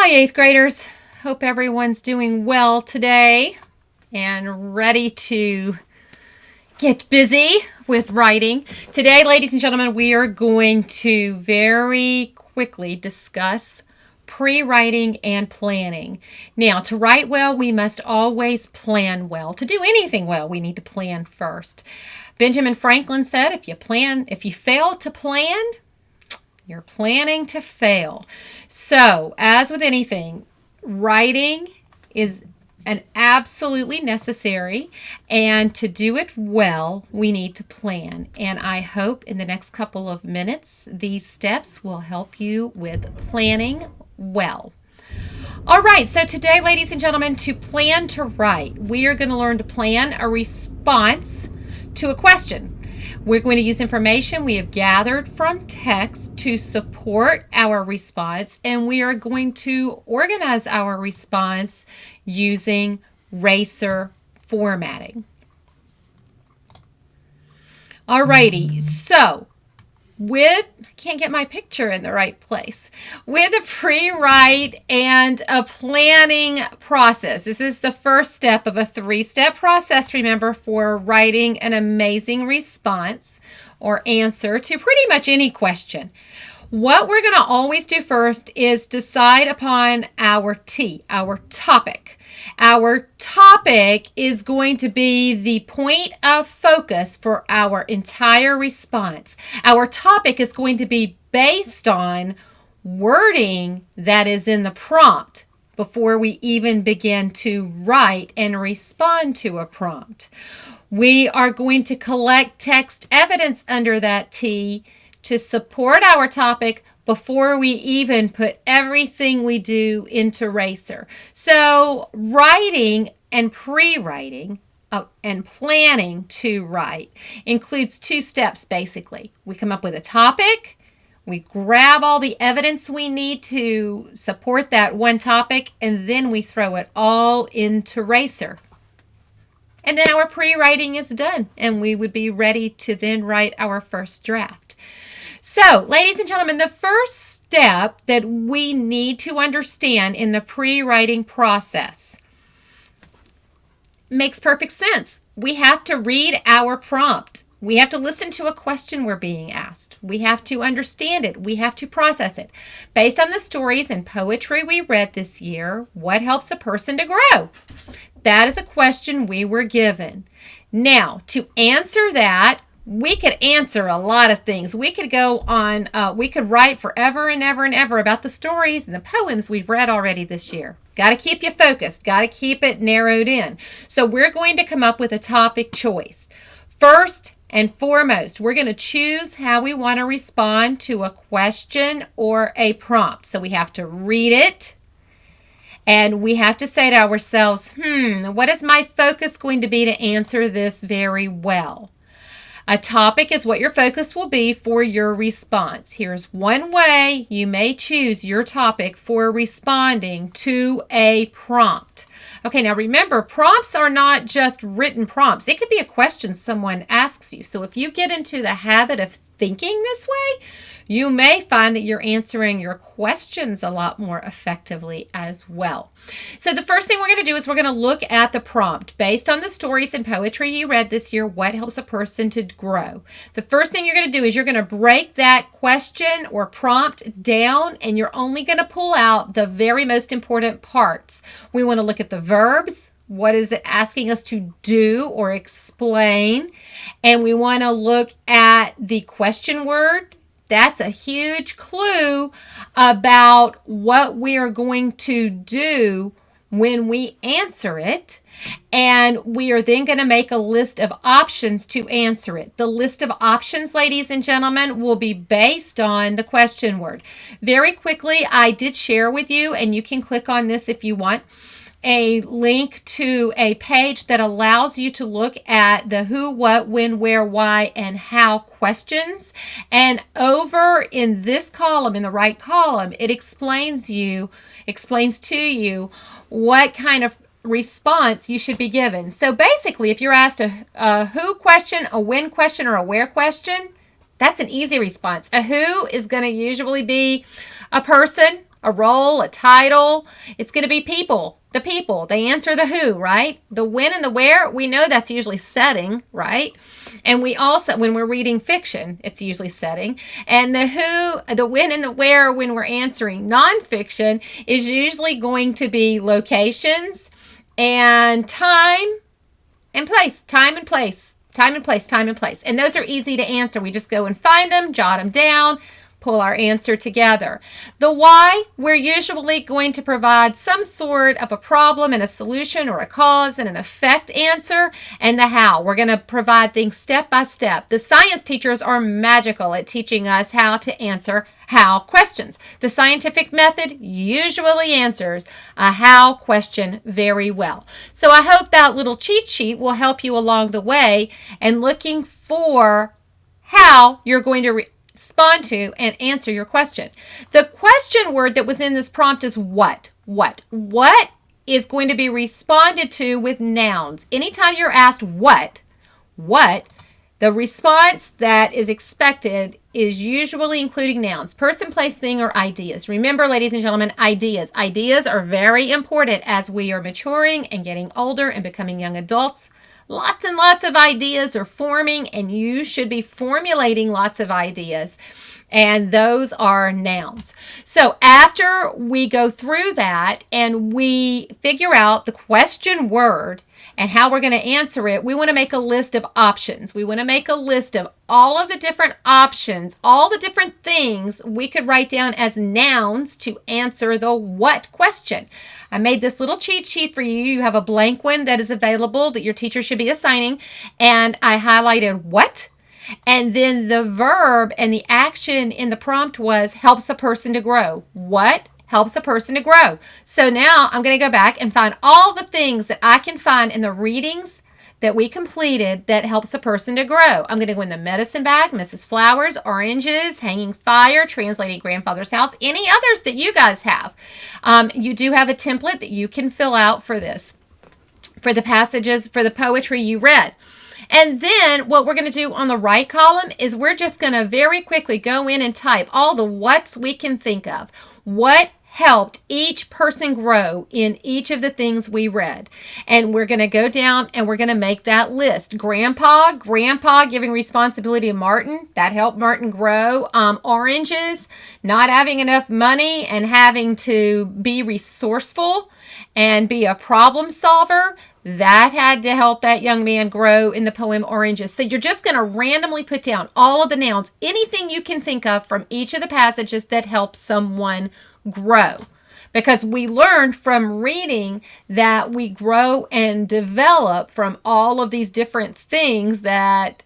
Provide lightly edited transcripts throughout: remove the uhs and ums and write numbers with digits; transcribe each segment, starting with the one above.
Hi, 8th graders. Hope everyone's doing well today and ready to get busy with writing. Today, ladies and gentlemen, we are going to very quickly discuss pre-writing and planning. Now, to write well, we must always plan well. To do anything well, we need to plan first. Benjamin Franklin said, if you fail to plan, you're planning to fail. So, as with anything, writing is an absolutely necessary, and to do it well, we need to plan. And I hope in the next couple of minutes, these steps will help you with planning well. All right, so today, ladies and gentlemen, to plan to write, we are going to learn to plan a response to a question. We're going to use information we have gathered from text to support our response, and we are going to organize our response using RACER formatting. Alrighty, so I can't get my picture in the right place. With a pre-write and a planning process. This is the first step of a 3-step process, remember, for writing an amazing response or answer to pretty much any question. What we're going to always do first is decide upon our T, our topic. Our topic is going to be the point of focus for our entire response. Our topic is going to be based on wording that is in the prompt before we even begin to write and respond to a prompt. We are going to collect text evidence under that T to support our topic before we even put everything we do into RACER. So writing and pre-writing and planning to write includes 2 steps basically. We come up with a topic, we grab all the evidence we need to support that one topic, and then we throw it all into RACER. And then our pre-writing is done, and we would be ready to then write our first draft. So, ladies and gentlemen, the first step that we need to understand in the pre-writing process makes perfect sense. We have to read our prompt. We have to listen to a question we're being asked. We have to understand it. We have to process it. Based on the stories and poetry we read this year, what helps a person to grow? That is a question we were given. Now, to answer that, we could answer a lot of things. We could go on, we could write forever and ever and ever about the stories and the poems we've read already this year. Got to keep you focused. Got to keep it narrowed in. So we're going to come up with a topic choice. First and foremost, we're going to choose how we want to respond to a question or a prompt. So we have to read it. And we have to say to ourselves, what is my focus going to be to answer this very well? A topic is what your focus will be for your response. Here's one way you may choose your topic for responding to a prompt. Okay, now remember, prompts are not just written prompts. It could be a question someone asks you. So if you get into the habit of thinking this way, you may find that you're answering your questions a lot more effectively as well. So the first thing we're going to do is we're going to look at the prompt. Based on the stories and poetry you read this year, what helps a person to grow? The first thing you're going to do is you're going to break that question or prompt down, and you're only going to pull out the very most important parts. We want to look at the verbs. What is it asking us to do or explain? And we want to look at the question word. That's a huge clue about what we are going to do when we answer it. And we are then going to make a list of options to answer it. The list of options, ladies and gentlemen, will be based on the question word. Very quickly, I did share with you, and you can click on this if you want, a link to a page that allows you to look at the who, what, when, where, why, and how questions. And over in this column, in the right column, it explains to you what kind of response you should be given. So basically, if you're asked a who question, a when question, or a where question, that's an easy response. A who is going to usually be a person a role, a title. It's going to be people. The people. They answer the who, right? The when and the where, we know that's usually setting, right? And we also, when we're reading fiction, it's usually setting. And the who, the when and the where when we're answering nonfiction is usually going to be locations and time and place. Time and place. Time and place. Time and place. And those are easy to answer. We just go and find them, jot them down, pull our answer together. The why, we're usually going to provide some sort of a problem and a solution or a cause and an effect answer. And the how, we're going to provide things step by step. The science teachers are magical at teaching us how to answer how questions. The scientific method usually answers a how question very well. So I hope that little cheat sheet will help you along the way and looking for how you're going to respond to and answer your question. The question word that was in this prompt is what. What is going to be responded to with nouns. Anytime you're asked what, the response that is expected is usually including nouns, person, place, thing, or ideas. Remember, ladies and gentlemen, ideas. Ideas are very important as we are maturing and getting older and becoming young adults. Lots and lots of ideas are forming, and you should be formulating lots of ideas. And those are nouns. So after we go through that and we figure out the question word and how we're going to answer it, we want to make a list of options. We want to make a list of all of the different options, all the different things we could write down as nouns to answer the what question. I made this little cheat sheet for you. You have a blank one that is available that your teacher should be assigning. And I highlighted what. And then the verb and the action in the prompt was helps a person to grow. What helps a person to grow? So now I'm going to go back and find all the things that I can find in the readings that we completed that helps a person to grow. I'm going to go in the medicine bag, Mrs. Flowers, oranges, hanging fire, translating grandfather's house, any others that you guys have. You do have a template that you can fill out for this, for the passages, for the poetry you read. And then what we're going to do on the right column is we're just going to very quickly go in and type all the whats we can think of. What helped each person grow in each of the things we read. And we're going to go down and we're going to make that list. Grandpa giving responsibility to Martin. That helped Martin grow. Oranges, not having enough money and having to be resourceful and be a problem solver. That had to help that young man grow in the poem Oranges. So you're just going to randomly put down all of the nouns, anything you can think of from each of the passages that help someone grow. Because we learned from reading that we grow and develop from all of these different things that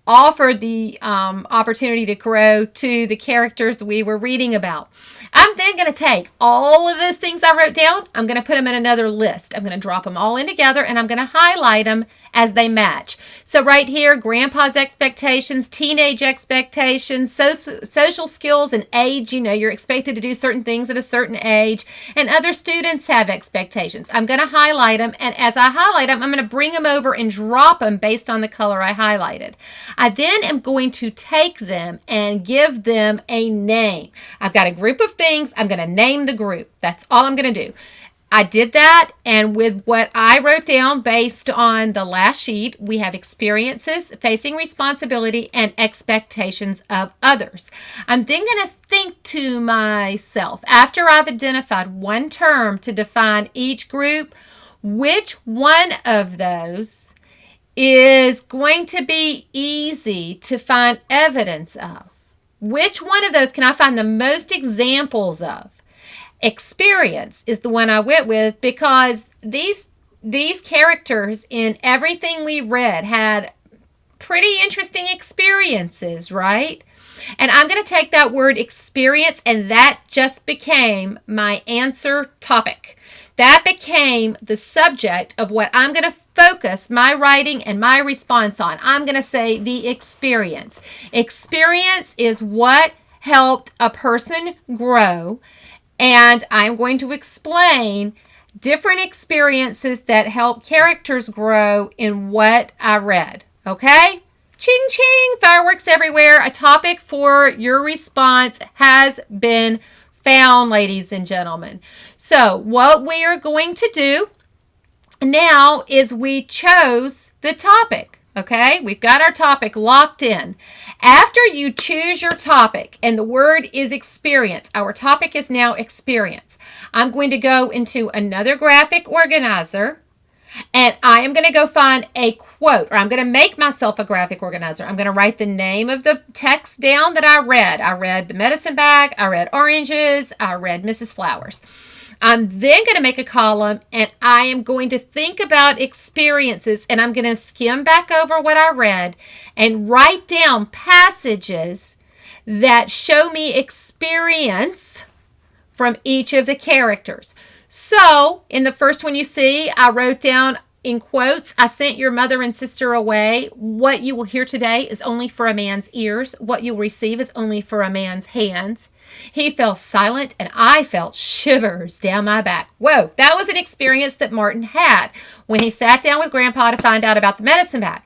offered the opportunity to grow to the characters we were reading about. I'm then going to take all of those things I wrote down. I'm going to put them in another list. I'm going to drop them all in together and I'm going to highlight them as they match. So right here, grandpa's expectations, teenage expectations, social skills and age. You know, you're expected to do certain things at a certain age, and other students have expectations. I'm going to highlight them, and as I highlight them, I'm going to bring them over and drop them based on the color I highlighted. I then am going to take them and give them a name. I've got a group of things. I'm going to name the group. That's all I'm going to do. I did that, and with what I wrote down based on the last sheet, we have experiences, facing responsibility, and expectations of others. I'm then going to think to myself, after I've identified one term to define each group, which one of those is going to be easy to find evidence of? Which one of those can I find the most examples of? Experience is the one I went with because these characters in everything we read had pretty interesting experiences, right? And I'm going to take that word experience, and that just became my answer topic. That became the subject of what I'm going to focus my writing and my response on. I'm going to say the experience. Experience is what helped a person grow. And I'm going to explain different experiences that help characters grow in what I read. Okay? Ching ching, fireworks everywhere. A topic for your response has been found, ladies and gentlemen. So what we are going to do now is we chose the topic. Okay, we've got our topic locked in. After you choose your topic, and the word is experience, our topic is now experience. I'm going to go into another graphic organizer, and I am going to go find a quote, or I'm going to make myself a graphic organizer. I'm going to write the name of the text down that I read. I read The Medicine Bag, I read Oranges, I read Mrs. Flowers. I'm then going to make a column, and I am going to think about experiences, and I'm going to skim back over what I read and write down passages that show me experience from each of the characters. So in the first one you see, I wrote down in quotes, I sent your mother and sister away. What you will hear today is only for a man's ears. What you'll receive is only for a man's hands. He fell silent, and I felt shivers down my back. Whoa, that was an experience that Martin had when he sat down with Grandpa to find out about the medicine bag.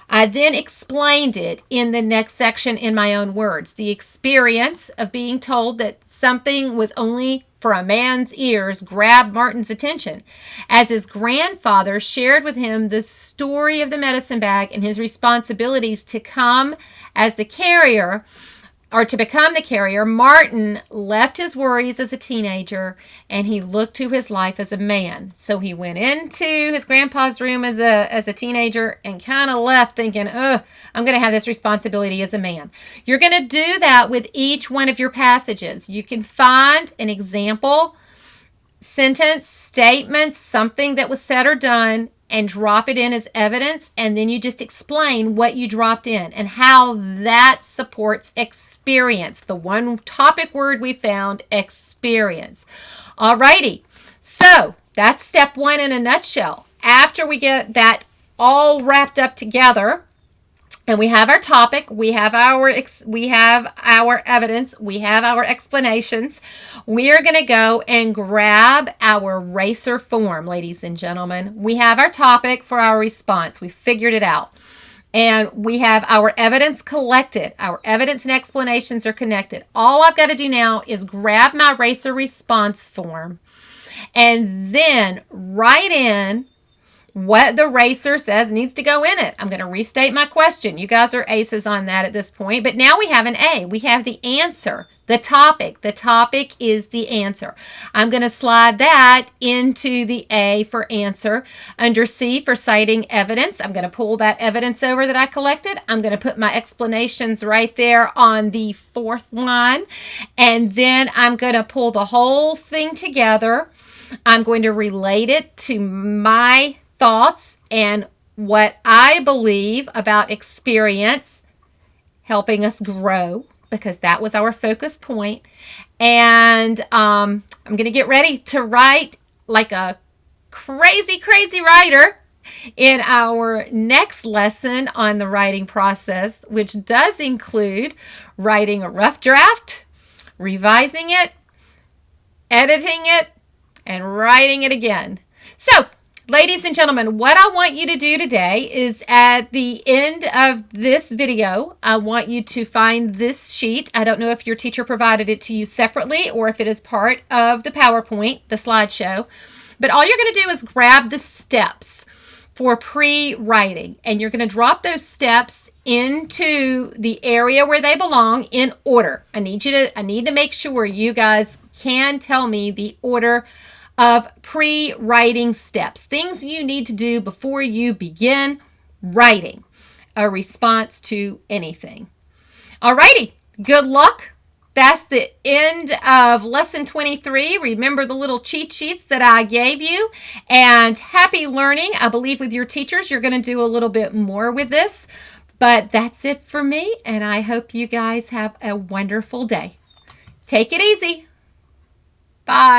I then explained it in the next section in my own words. The experience of being told that something was only for a man's ears grabbed Martin's attention as his grandfather shared with him the story of the medicine bag and his responsibilities to come as the carrier, or to become the carrier. Martin left his worries as a teenager, and he looked to his life as a man. So he went into his grandpa's room as a teenager and kind of left thinking, I'm going to have this responsibility as a man. You're going to do that with each one of your passages. You can find an example, sentence, statement, something that was said or done, and drop it in as evidence, and then you just explain what you dropped in and how that supports experience. The one topic word we found, experience. Alrighty, so that's step one in a nutshell. After we get that all wrapped up together, and we have our topic, we have our evidence, we have our explanations, we are going to go and grab our eraser form, ladies and gentlemen. We have our topic for our response. We figured it out. And we have our evidence collected. Our evidence and explanations are connected. All I've got to do now is grab my eraser response form and then write in what the eraser says needs to go in it. I'm going to restate my question. You guys are aces on that at this point. But now we have an A. We have the answer, the topic. The topic is the answer. I'm going to slide that into the A for answer. Under C for citing evidence, I'm going to pull that evidence over that I collected. I'm going to put my explanations right there on the fourth line. And then I'm going to pull the whole thing together. I'm going to relate it to my thoughts and what I believe about experience helping us grow, because that was our focus point. And I'm going to get ready to write like a crazy writer in our next lesson on the writing process, which does include writing a rough draft, revising it, editing it, and writing it again. So, ladies and gentlemen, what I want you to do today is at the end of this video, I want you to find this sheet. I don't know if your teacher provided it to you separately or if it is part of the PowerPoint, the slideshow. But all you're going to do is grab the steps for pre-writing, and you're going to drop those steps into the area where they belong in order. I need to make sure you guys can tell me the order of pre-writing steps, things you need to do before you begin writing a response to anything. Alrighty, good luck. That's the end of lesson 23. Remember the little cheat sheets that I gave you, and happy learning. I believe with your teachers, you're going to do a little bit more with this, but that's it for me, and I hope you guys have a wonderful day. Take it easy. Bye.